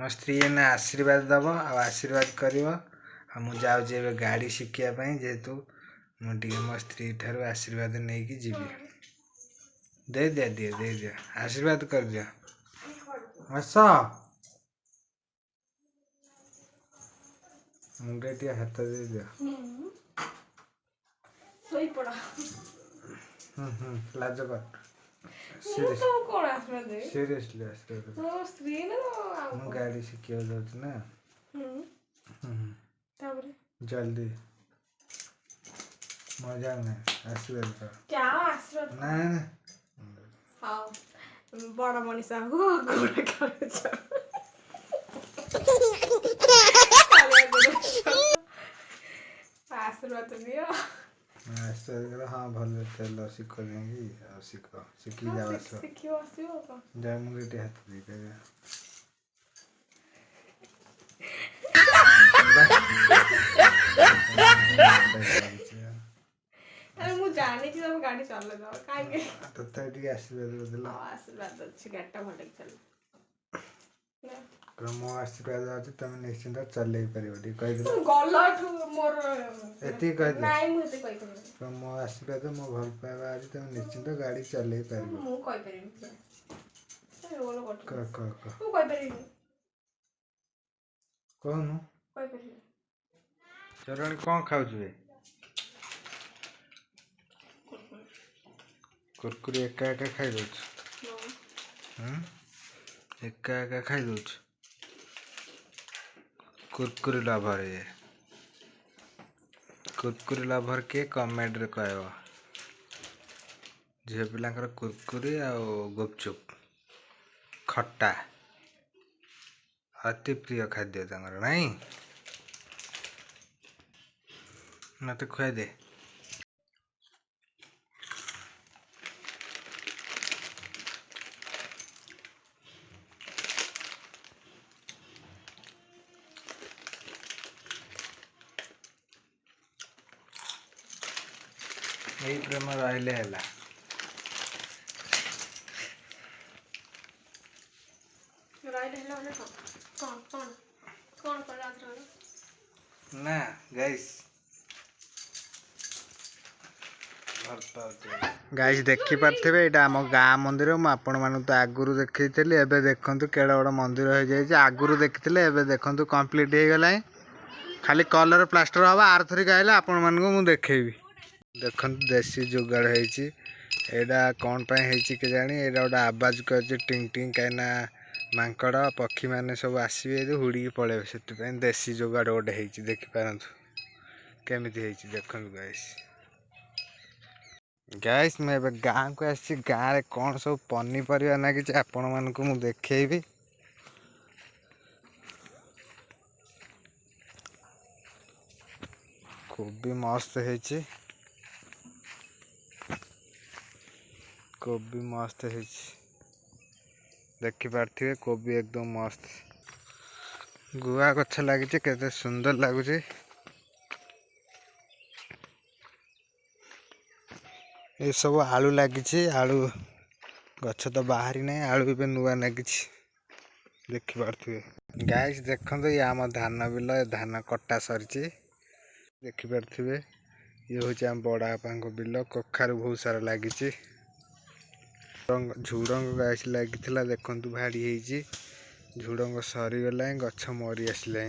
मो स्त्री ने आशीर्वाद दब आशीर्वाद कर मुझे गाड़ी शिखापी जेहेतु मुझे मो स्त्री ठार आशीर्वाद नहीं कि जीवी दे दिया दिए दे दिया आशीर्वाद कर दिया हस मुंडे टी हाथ दे दिया लाज कर सीरियसली आशीर्वाद गाड़ी शिखा जाऊँ ना जल्दी मजा ना आशीर्वाद कर क्या आशीर्वाद ना हाँ बड़ा मनीषा को गोड़ कर आशीर्वाद दियो आशीर्वाद कर हाँ भले तेल शिख देंगी शिख शिखी जाओ जा मुझे हाथ दे कर अरे मु जानी छी तब गाड़ी चल जाओ काहे तो टी आशीर्वाद देला आशीर्वाद अछि गाटा भले चल मो आशीर्वाद अछि तुम निश्चिंत चलै परिबो कहि दे गलठ मोर एती कहि दे नाही मु एते कहि परिबो मो आशीर्वाद मो भल पाइबा अछि तुम निश्चिंत गाड़ी चलै परिबो मु कहि परिबो अरे बोलो कट क मु कहि परिबो कहनु कहि परिबो चरण कोन खाउ छुए कुरकुरे एका एका खाई दो एका एका खाई दो कुरकुरे लवर ये कुरकुरे लवर के कमेंट रे कहबो झे पिलांकर कुरकुरे आ गुपचुप खट्टा अति प्रिय खाद्य तंगर नहीं मत खुआ दे यही प्रेम रहिले हैला ना गाइस गाइस देखी पार्थिबे एटा हम गाँ मंदिर मु आपण मानु तो आगुरु देखैतली एबे देखंतु केड़ा बड़ मंदिर हो जाय जे आगुरु देखितले एबे देखंतु कंप्लीट हे गेलै खाली कलर प्लास्टर हवा आर थरी गाइला आपण मानु मु देखैबी देखंतु देसी जुगाड़ ହେଇଛି एडा कौन पे ହେଇଛି के जानी एडा ओडा आवाज कर टिंग टिंग काइना मांकड़ पक्षी माने सब आसीबे हुड़ी पळेबे सेति पे देसी जुगाड़ ओडे ହେଇଛି देखि पारंतु केमिति ହେଇଛି देखंतु गाइस गाइस मैं एबे गाँ को आसी गाँ रे कौन सब पनी परिया ना कि आपण मान को मु देखैबी कोबी मस्त ହେଇଛି कोबी मस्त है देखी पार्थिबे कोबी एकदम मस्त गुआ गछ लगी केते सुंदर लगुच ये सब आलू लगी आलू गछ तो बाहरी ना आलू भी नुआ लगी देखी पार्थिबे गाइस देखो ये आम धान बिल धान कटा सरी देखी पार्थिबे ये हूँ आम बड़ा बापा बिल कखारू बहुत सारा लगी झुड़ंग गाइस लगी देखु भाड़ी होती झुड़ंग सरीगला गछ मरी आसला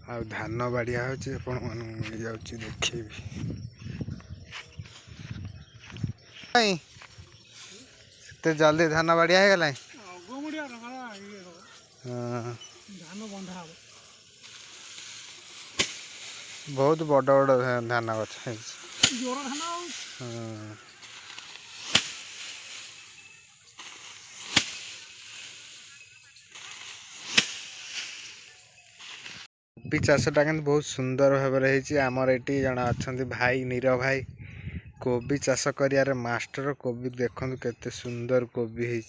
आ धान बाड़िया हो मिल जाऊँ देखेबी जल्दी धान बाड़िया हो गला बहुत बड़ बड़ धान गछ कोबी चाषटा कि बहुत सुंदर भाव आमर ये जन अच्छा भाई नीर भाई कोबी चाष कर मास्टर कोबी देखु केते सुंदर कोबी है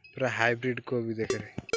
पूरा हाइब्रिड कोबी देख रहे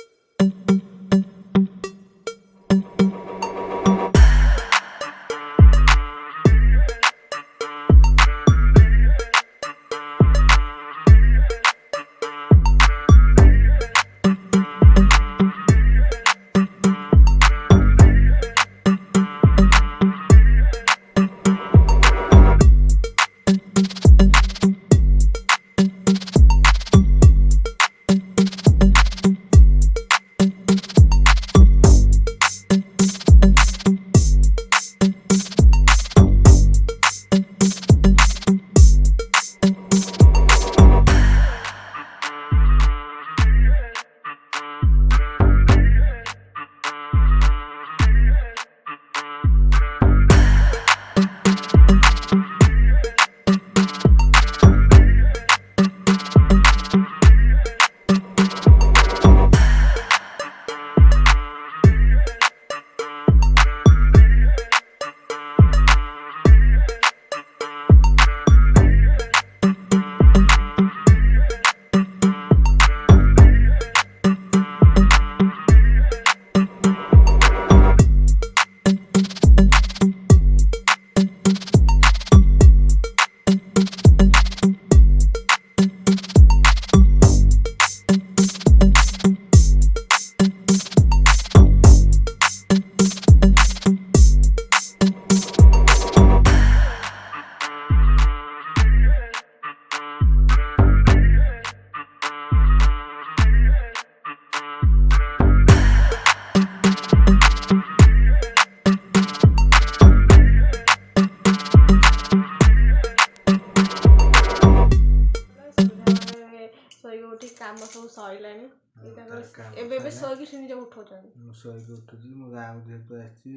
ଏବେ ଏବେ ଶୋଇକି ସେ ନିଜେ ଉଠଉଛନ୍ତି। ମୁଁ ଶୋଇକି ଉଠୁଛି ମୁଁ ଗାଁକୁ ଯେହେତୁ ଆସିଛି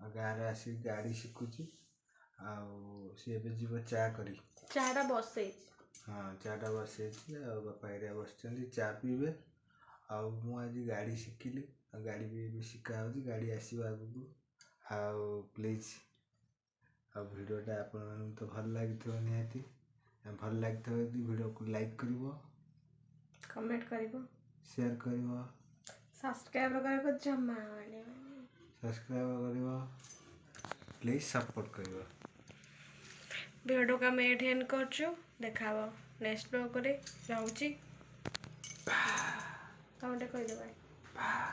ଆଉ ଗାଁରେ ଆସିକି ଗାଡ଼ି ଶିଖୁଛି ଆଉ ସିଏ ଏବେ ଯିବ ଚା କରି। ଚାଟା ବସେଇଛି। ହଁ ଚାଟା ବସେଇଛି ଆଉ ବାପା ହେରିକା ବସିଛନ୍ତି ଚା ପିଇବେ ଆଉ ମୁଁ ଆଜି ଗାଡ଼ି ଶିଖିଲି ଆଉ ଗାଡ଼ି ବି ଏବେ ଶିଖା ହେଉଛି ଗାଡ଼ି ଆସିବ ଆଗକୁ ଆଉ ପ୍ଲିଜ୍ ଆଉ ଭିଡ଼ିଓଟା ଆପଣମାନଙ୍କୁ ତ ଭଲ ଲାଗିଥିବ ନିହାତି ଭଲ ଲାଗିଥିବ ଯଦି ଭିଡ଼ିଓକୁ ଲାଇକ୍ କରିବ କମେଣ୍ଟ କରିବ ସେୟାର କରିବ ସବସ୍କ୍ରାଇବ କରିବ ଜମା ସବସ୍କ୍ରାଇବ କରିବ ପ୍ଲିଜ୍ ସପୋର୍ଟ କରିବ। ଭିଡ଼ିଓକୁ ଆମେ ଏଠି ଏଣ୍ଡ କରୁଛୁ ଦେଖାହବ ନେକ୍ସଟ ବ୍ଲଗରେ ରହୁଛି। ତମେ ଟିକେ କହିଦେବା।